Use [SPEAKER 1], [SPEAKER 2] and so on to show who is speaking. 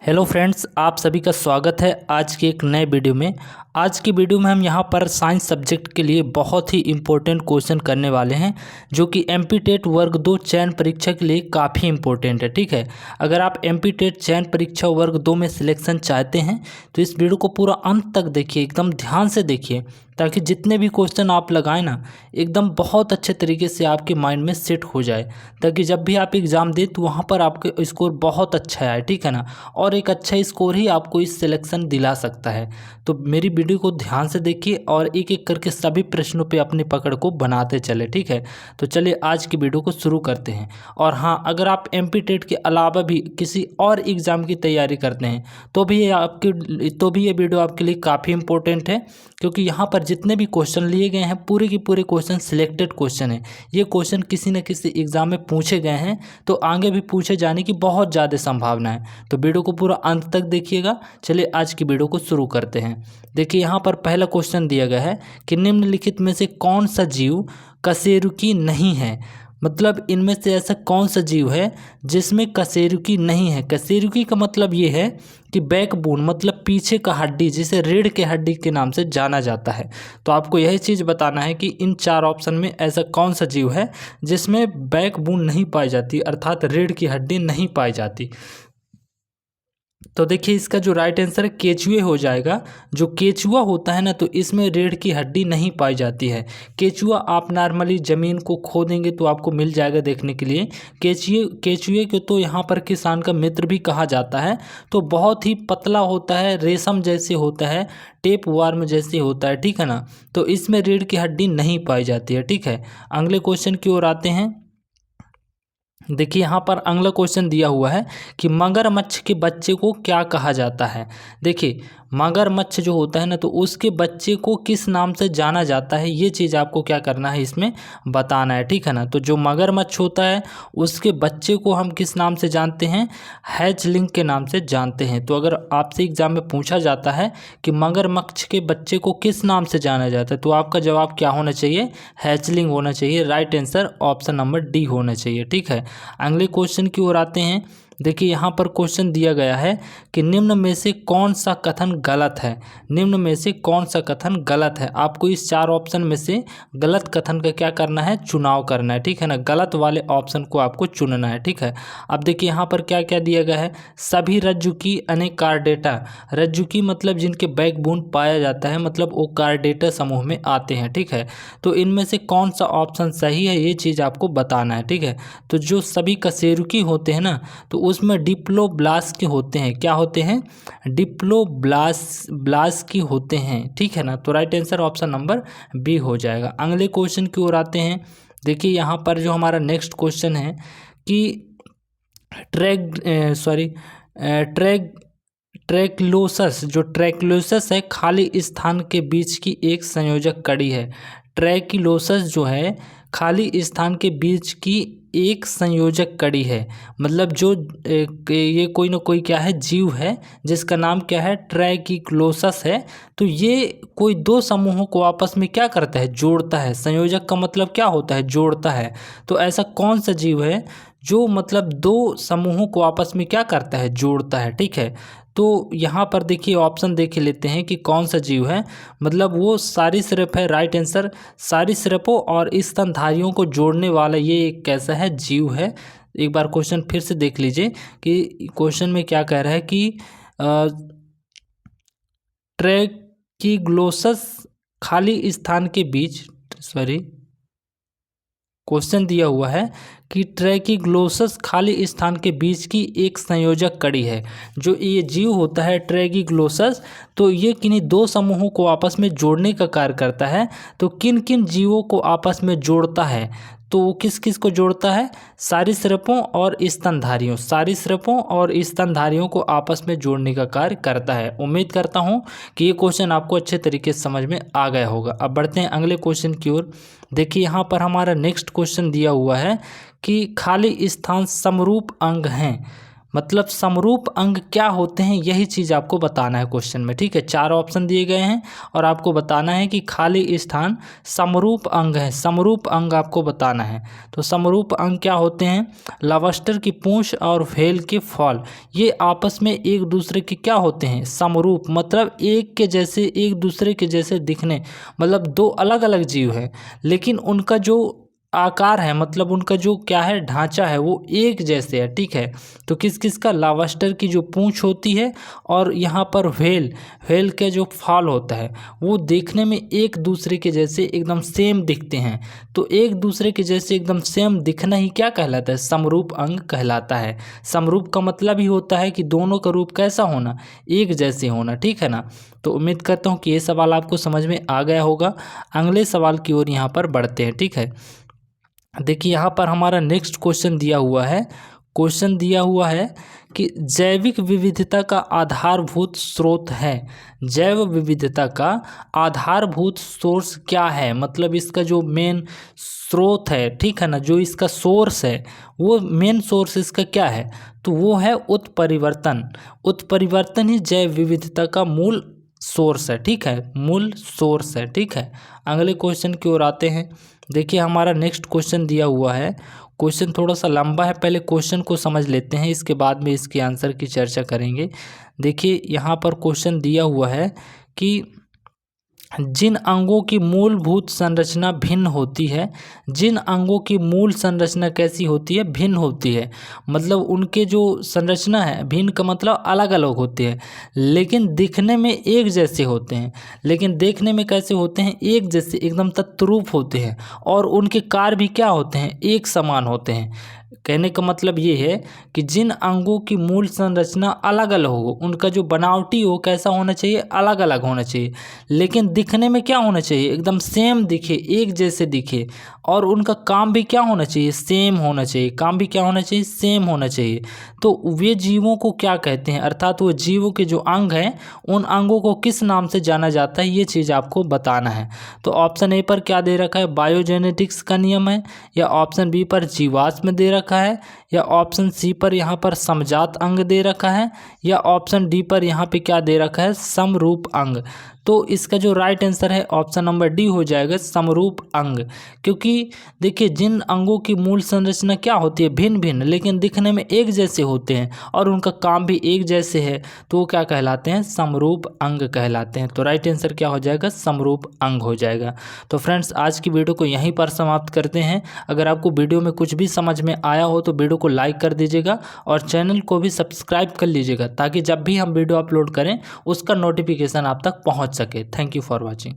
[SPEAKER 1] Hello friends, आप सभी का स्वागत है आज के एक नए वीडियो में। आज की वीडियो में हम यहाँ पर साइंस सब्जेक्ट के लिए बहुत ही इम्पोर्टेंट क्वेश्चन करने वाले हैं, जो कि एमपी टेट वर्ग 2 चयन परीक्षा के लिए काफ़ी इम्पोर्टेंट है। ठीक है, अगर आप एमपी टेट चयन परीक्षा वर्ग 2 में सिलेक्शन चाहते हैं तो इस वीडियो को पूरा अंत तक देखिए, एकदम ध्यान से देखिए, ताकि जितने भी क्वेश्चन आप लगाएं ना, एकदम बहुत अच्छे तरीके से आपके माइंड में सेट हो जाए, ताकि जब भी आप एग्ज़ाम दें तो वहाँ पर आपके स्कोर बहुत अच्छा आए। ठीक है ना, और एक अच्छा स्कोर ही आपको इस सिलेक्शन दिला सकता है। तो मेरी वीडियो को ध्यान से देखिए और एक एक करके सभी प्रश्नों पे अपनी पकड़ को बनाते चले। ठीक है, तो चलिए आज की वीडियो को शुरू करते हैं। और हाँ, अगर आप एमपी टेट के अलावा भी किसी और एग्ज़ाम की तैयारी करते हैं तो भी ये वीडियो आपके लिए काफ़ी इंपॉर्टेंट है, क्योंकि यहाँ पर जितने भी क्वेश्चन लिए गए हैं पूरे के पूरे क्वेश्चन सिलेक्टेड क्वेश्चन है। ये क्वेश्चन किसी न किसी एग्ज़ाम में पूछे गए हैं, तो आगे भी पूछे जाने की बहुत ज़्यादा संभावना है। तो वीडियो को पूरा अंत तक देखिएगा। चलिए आज की वीडियो को शुरू करते हैं। देखिए, यहाँ पर पहला क्वेश्चन दिया गया है कि निम्नलिखित में से कौन सा जीव कशेरुकी नहीं है। मतलब इनमें से ऐसा कौन सा जीव है जिसमें कशेरुकी नहीं है। कशेरुकी का मतलब ये है कि बैकबोन, मतलब पीछे का हड्डी, जिसे रीढ़ के हड्डी के नाम से जाना जाता है। तो आपको यही चीज़ बताना है कि इन चार ऑप्शन में ऐसा कौन सा जीव है जिसमें बैकबोन नहीं पाई जाती, अर्थात रीढ़ की हड्डी नहीं पाई जाती। तो देखिए, इसका जो राइट आंसर है केचुए हो जाएगा। जो केचुआ होता है ना, तो इसमें रीढ़ की हड्डी नहीं पाई जाती है। केचुआ आप नॉर्मली ज़मीन को खोदेंगे तो आपको मिल जाएगा देखने के लिए। केचुए को तो यहाँ पर किसान का मित्र भी कहा जाता है। तो बहुत ही पतला होता है, रेशम जैसे होता है, टेप वार्म जैसे होता है। ठीक है ना, तो इसमें रीढ़ की हड्डी नहीं पाई जाती है। ठीक है, अगले क्वेश्चन की ओर आते हैं। देखिए, यहाँ पर अगला क्वेश्चन दिया हुआ है कि मगरमच्छ के बच्चे को क्या कहा जाता है। देखिए, मगरमच्छ जो होता है ना, तो उसके बच्चे को किस नाम से जाना जाता है, ये चीज़ आपको क्या करना है, इसमें बताना है। ठीक है ना, तो जो मगरमच्छ होता है उसके बच्चे को हम किस नाम से जानते हैं, हैचलिंग के नाम से जानते हैं। तो अगर आपसे एग्जाम में पूछा जाता है कि मगरमच्छ के बच्चे को किस नाम से जाना जाता है, तो आपका जवाब क्या होना चाहिए, हैचलिंग होना चाहिए। Right answer option number D होना चाहिए। ठीक है, अगले क्वेश्चन की ओर आते हैं। देखिए, यहाँ पर क्वेश्चन दिया गया है कि निम्न में से कौन सा कथन गलत है। निम्न में से कौन सा कथन गलत है। आपको इस चार ऑप्शन में से गलत कथन का क्या करना है, चुनाव करना है। ठीक है ना, गलत वाले ऑप्शन को आपको चुनना है। ठीक है, अब देखिए यहाँ पर क्या क्या दिया गया है। सभी रज्जुकी अनेक कार्डेटा, रज्जुकी मतलब जिनके बैकबोन पाया जाता है, मतलब वो कार्डेटा समूह में आते हैं। ठीक है, तो इनमें से कौन सा ऑप्शन सही है, ये चीज़ आपको बताना है। ठीक है, तो जो सभी कशेरुकी होते हैं ना, तो उसमें डिप्लोब्लास्ट के होते हैं। क्या होते हैं, डिप्लोब्लास्ट की होते हैं। ठीक है ना, तो right answer option number B हो जाएगा। अगले क्वेश्चन की ओर आते हैं। देखिए, यहाँ पर जो हमारा नेक्स्ट क्वेश्चन है कि ट्रैक्लोसस, जो ट्रैक्लोसस है, खाली स्थान के बीच की एक संयोजक कड़ी है। ट्रैक्लोसस जो है खाली स्थान के बीच की एक संयोजक कड़ी है। मतलब जो ये कोई ना कोई क्या है, जीव है, जिसका नाम क्या है, ट्रैकिक्लोसस है। तो ये कोई दो समूहों को आपस में क्या करता है, जोड़ता है। संयोजक का मतलब क्या होता है, जोड़ता है। तो ऐसा कौन सा जीव है जो मतलब दो समूहों को आपस में क्या करता है, जोड़ता है। ठीक है, तो यहाँ पर देखिए ऑप्शन देख लेते हैं कि कौन सा जीव है। मतलब वो सरीसृप है। राइट आंसर, सरीसृपों और स्तनधारियों को जोड़ने वाला ये एक कैसा है, जीव है। एक बार क्वेश्चन फिर से देख लीजिए कि क्वेश्चन में क्या कह रहा है कि ट्रैकिग्लोसस खाली स्थान के बीच, क्वेश्चन दिया हुआ है कि ट्रैकिग्लोसस खाली स्थान के बीच की एक संयोजक कड़ी है। जो ये जीव होता है ट्रैकिग्लोसस, तो ये किन्हीं दो समूहों को आपस में जोड़ने का कार्य करता है। तो किन किन जीवों को आपस में जोड़ता है, तो वो किस किस को जोड़ता है, सरीसृपों और स्तनधारियों, सरीसृपों और स्तनधारियों को आपस में जोड़ने का कार्य करता है। उम्मीद करता हूँ कि ये क्वेश्चन आपको अच्छे तरीके से समझ में आ गया होगा। अब बढ़ते हैं अगले क्वेश्चन की ओर। देखिए, यहाँ पर हमारा नेक्स्ट क्वेश्चन दिया हुआ है कि खाली स्थान समरूप अंग हैं। मतलब समरूप अंग क्या होते हैं, यही चीज़ आपको बताना है क्वेश्चन में। ठीक है, 4 ऑप्शन दिए गए हैं और आपको बताना है कि खाली स्थान समरूप अंग है, समरूप अंग आपको बताना है। तो समरूप अंग क्या होते हैं? लॉबस्टर की पूंछ और व्हेल के फॉल, ये आपस में एक दूसरे के क्या होते हैं? समरूप, मतलब एक के जैसे, एक दूसरे के जैसे दिखने, मतलब दो अलग अलग जीव हैं लेकिन उनका जो आकार है, मतलब उनका जो क्या है, ढांचा है, वो एक जैसे है। ठीक है, तो किस किस का? लॉबस्टर की जो पूंछ होती है और यहाँ पर व्हेल का जो फाल होता है वो देखने में एक दूसरे के जैसे एकदम सेम दिखते हैं। तो एक दूसरे के जैसे एकदम सेम दिखना ही क्या कहलाता है? समरूप अंग कहलाता है। समरूप का मतलब ही होता है कि दोनों का रूप कैसा होना? एक जैसे होना। ठीक है ना। तो उम्मीद करता हूँ कि ये सवाल आपको समझ में आ गया होगा। अगले सवाल की ओर यहाँ पर बढ़ते हैं। ठीक है, देखिए यहाँ पर हमारा नेक्स्ट क्वेश्चन दिया हुआ है। क्वेश्चन दिया हुआ है कि जैविक विविधता का आधारभूत स्रोत है। जैव विविधता का आधारभूत सोर्स क्या है? मतलब इसका जो मेन स्रोत है, ठीक है ना, जो इसका सोर्स है, वो मेन सोर्स इसका क्या है? तो वो है उत्परिवर्तन। उत्परिवर्तन ही जैव विविधता का मूल सोर्स है। ठीक है, मूल सोर्स है। ठीक है, अगले क्वेश्चन की ओर आते हैं। देखिए हमारा नेक्स्ट क्वेश्चन दिया हुआ है। क्वेश्चन थोड़ा सा लंबा है, पहले क्वेश्चन को समझ लेते हैं, इसके बाद में इसके आंसर की चर्चा करेंगे। देखिए यहाँ पर क्वेश्चन दिया हुआ है कि जिन अंगों की मूलभूत संरचना भिन्न होती है, जिन अंगों की मूल संरचना कैसी होती है? भिन्न होती है। मतलब उनके जो संरचना है, भिन्न का मतलब अलग अलग होती है लेकिन दिखने में एक जैसे होते हैं। लेकिन देखने में कैसे होते हैं? एक जैसे, एकदम तद्रूप होते हैं। और उनके कार्य भी क्या होते हैं? एक समान होते हैं। कहने का मतलब ये है कि जिन अंगों की मूल संरचना अलग अलग हो, उनका जो बनावटी हो कैसा होना चाहिए? अलग अलग होना चाहिए, लेकिन दिखने में क्या होना चाहिए? एकदम सेम दिखे, एक जैसे दिखे। और उनका काम भी क्या होना चाहिए? सेम होना चाहिए। काम भी क्या होना चाहिए? सेम होना चाहिए। तो वे जीवों को क्या कहते हैं? अर्थात वो जीवों के जो अंग हैं, उन अंगों को किस नाम से जाना जाता है? ये चीज़ आपको बताना है। तो ऑप्शन ए पर क्या दे रखा है? बायोजेनेटिक्स का नियम है, या ऑप्शन बी पर जीवाश्म दे रखा है, या ऑप्शन सी पर यहाँ पर समजात अंग दे रखा है, या ऑप्शन डी पर यहाँ पे क्या दे रखा है? समरूप अंग। तो इसका जो राइट आंसर है ऑप्शन नंबर डी हो जाएगा, समरूप अंग। क्योंकि देखिए जिन अंगों की मूल संरचना क्या होती है? भिन्न भिन्न, लेकिन दिखने में एक जैसे होते हैं और उनका काम भी एक जैसे है, तो वो क्या कहलाते हैं? समरूप अंग कहलाते हैं। तो राइट आंसर क्या हो जाएगा? समरूप अंग हो जाएगा। तो फ्रेंड्स आज की वीडियो को यहीं पर समाप्त करते हैं। अगर आपको वीडियो में कुछ भी समझ में आया हो तो वीडियो को लाइक कर दीजिएगा और चैनल को भी सब्सक्राइब कर लीजिएगा, ताकि जब भी हम वीडियो अपलोड करें उसका नोटिफिकेशन आप तक पहुंच सके। Thank you for watching.